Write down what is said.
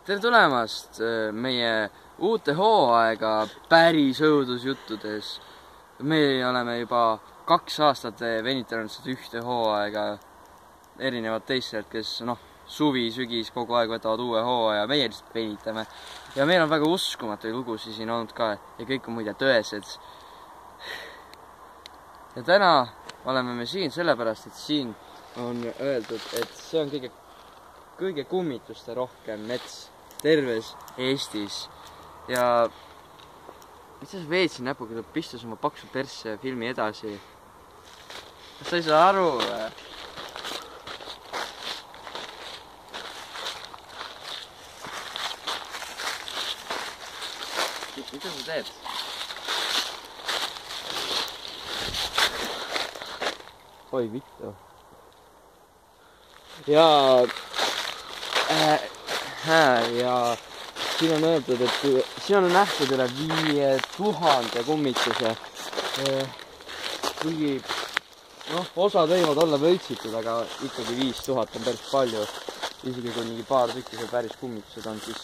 tere tulemast meie uute hooaega päris õudusjuttudes. Me oleme juba 2 aastat venitanud seda ühte hooaega erinevad teistelt, kes suvi, sügis kogu aeg võtavad uue hooaja, meie lihtsalt venitame. Ja meil on väga uskumatuid lugusid siin olnud ka ja kõik on muide tõesed. Ja täna oleme me siin sellepärast, et siin on öeldud, et see on kõige kummituste rohkem mets terves Eestis. Ja mis sa veetsin näpuga, ta pistus oma paksu persse ja filmi edasi. Kas sa ei saa aru? Mida sa teed? Oi vittu. Ja siin on öeldud, et siin on nähtud üle 5000 kummituse. Kuigi, osad võivad olla võitsitud, aga ikkagi 5000 on päris palju. Isegi kui mingi paar tükki seal päris kummitused on, siis